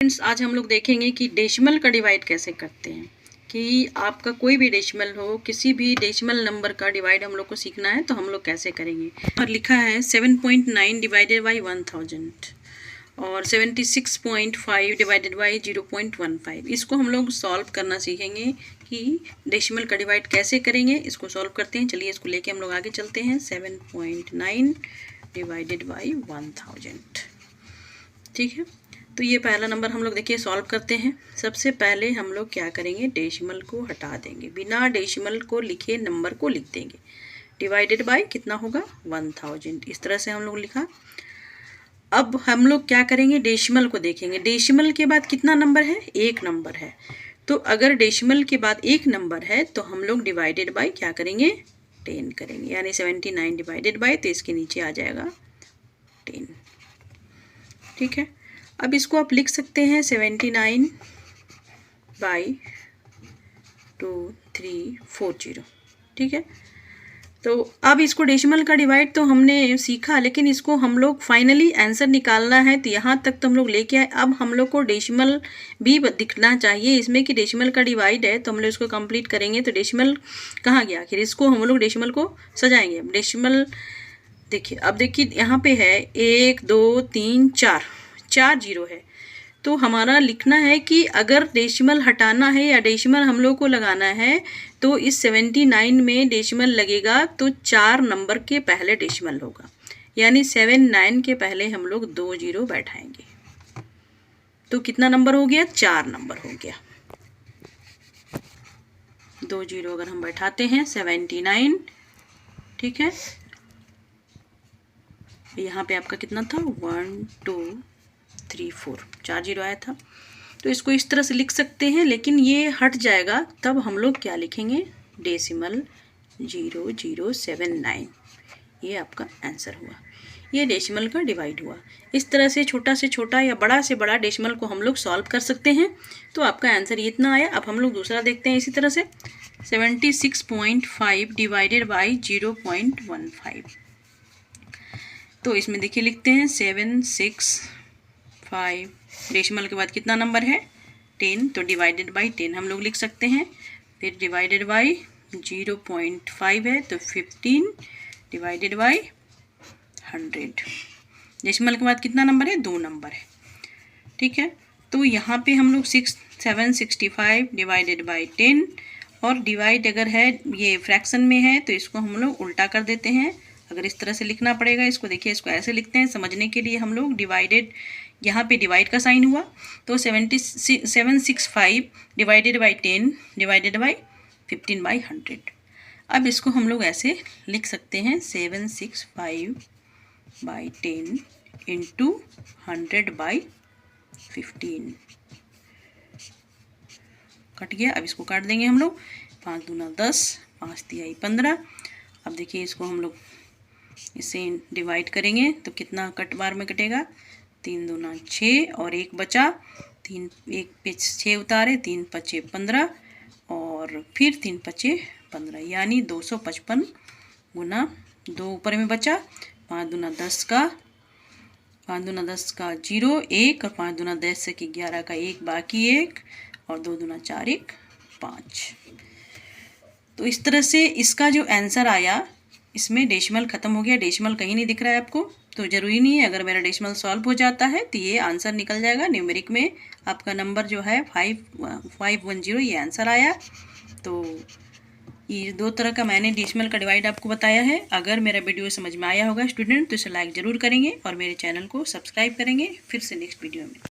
Friends, आज हम लोग देखेंगे कि डेसिमल का डिवाइड कैसे करते हैं। कि आपका कोई भी डेसिमल हो, किसी भी डेसिमल नंबर का डिवाइड हम लोग को सीखना है तो हम लोग कैसे करेंगे। और लिखा है 7.9 डिवाइडेड बाई 1000 और 76.5 डिवाइडेड बाई 0.15। इसको हम लोग सॉल्व करना सीखेंगे कि डेसिमल का डिवाइड कैसे करेंगे। इसको सॉल्व करते हैं। चलिए इसको लेके हम लोग आगे चलते हैं। 7.9 डिवाइडेड बाई 1000, ठीक है। तो ये पहला नंबर हम लोग देखिए सॉल्व करते हैं। सबसे पहले हम लोग क्या करेंगे, डेसिमल को हटा देंगे, बिना डेसिमल को लिखे नंबर को लिख देंगे। डिवाइडेड बाय कितना होगा 1000। इस तरह से हम लोग लिखा। अब हम लोग क्या करेंगे, डेसिमल को देखेंगे। डेसिमल के बाद कितना नंबर है, एक नंबर है। तो अगर डेसिमल के बाद एक नंबर है तो हम लोग डिवाइडेड बाय क्या करेंगे, 10 करेंगे। यानी 79 डिवाइडेड बाय, तो इसके नीचे आ जाएगा 10, ठीक है। अब इसको आप लिख सकते हैं 79 बाई 2340, ठीक है। तो अब इसको डेसिमल का डिवाइड तो हमने सीखा, लेकिन इसको हम लोग फाइनली आंसर निकालना है। तो यहाँ तक तो हम लोग लेके आए। अब हम लोग को डेसिमल भी दिखना चाहिए इसमें कि डेसिमल का डिवाइड है, तो हम लोग इसको कंप्लीट करेंगे। तो डेसिमल कहाँ गया आखिर, इसको हम लोग डेसिमल को सजाएंगे। अब डेसिमल देखिए, अब देखिए यहाँ पे है 1 2 3 4 जीरो है। तो हमारा लिखना है कि अगर डेसिमल हटाना है या डेसिमल हम लोग को लगाना है तो इस 79 में डेसिमल लगेगा तो 4 नंबर के पहले डेसिमल होगा। यानी 79 के पहले हम लोग 2 जीरो बैठाएंगे। तो कितना नंबर हो गया, 4 नंबर हो गया। 2 जीरो अगर हम बैठाते हैं 79, ठीक है। यहाँ पे आपका कितना था, 1 2 3 4, 4 जीरो आया था। तो इसको इस तरह से लिख सकते हैं, लेकिन ये हट जाएगा तब हम लोग क्या लिखेंगे, डेसिमल 0079। ये आपका आंसर हुआ। ये डेसिमल का डिवाइड हुआ। इस तरह से छोटा या बड़ा से बड़ा डेसिमल को हम लोग सॉल्व कर सकते हैं। तो आपका आंसर इतना आया। अब हम लोग दूसरा देखते हैं इसी तरह से। 76.5 डिवाइडेड बाई 0.15। तो इसमें देखिए लिखते हैं 765, डेसिमल के बाद कितना नंबर है, 10, तो डिवाइडेड बाई 10 हम लोग लिख सकते हैं। फिर डिवाइडेड बाई 0.5 है तो 15 डिवाइडेड बाई 100। डेसिमल के बाद कितना नंबर है, 2 नंबर है, ठीक है। तो यहाँ पे हम लोग 765 डिवाइडेड बाई 10, और डिवाइड अगर है ये फ्रैक्शन में है तो इसको हम लोग उल्टा कर देते हैं। अगर इस तरह से लिखना पड़ेगा इसको, देखिए इसको ऐसे लिखते हैं समझने के लिए। हम लोग डिवाइडेड, यहाँ पे डिवाइड का साइन हुआ तो 765 divided by 10 divided by 15 by 100। अब इसको हम लोग ऐसे लिख सकते हैं 765 बाई 10 इंटू 100 बाई 15। कट गया। अब इसको काट देंगे हम लोग। 5 दूना 10, 5 तिहाई 15। अब देखिए इसको हम लोग इसे डिवाइड करेंगे तो कितना कट बार में कटेगा, 3 दूना 6 और 1 बचा, 3 1 पे 6 उतारे, 3 पचे 15 और फिर 3 पचे 15, यानी 255 गुना 2 ऊपर में बचा। 5 दूना 10 का 0 1 और 5 दूना 10 की 11 का 1 बाकी 1 और 2 दूना 4 1 5। तो इस तरह से इसका जो आंसर आया, इसमें डेसिमल खत्म हो गया। डेसिमल कहीं नहीं दिख रहा है आपको, तो ज़रूरी नहीं है। अगर मेरा डेसिमल सॉल्व हो जाता है तो ये आंसर निकल जाएगा। न्यूमेरिक में आपका नंबर जो है 510, ये आंसर आया। तो ये 2 तरह का मैंने डेसिमल का डिवाइड आपको बताया है। अगर मेरा वीडियो समझ में आया होगा स्टूडेंट तो इसे लाइक ज़रूर करेंगे और मेरे चैनल को सब्सक्राइब करेंगे। फिर से नेक्स्ट वीडियो में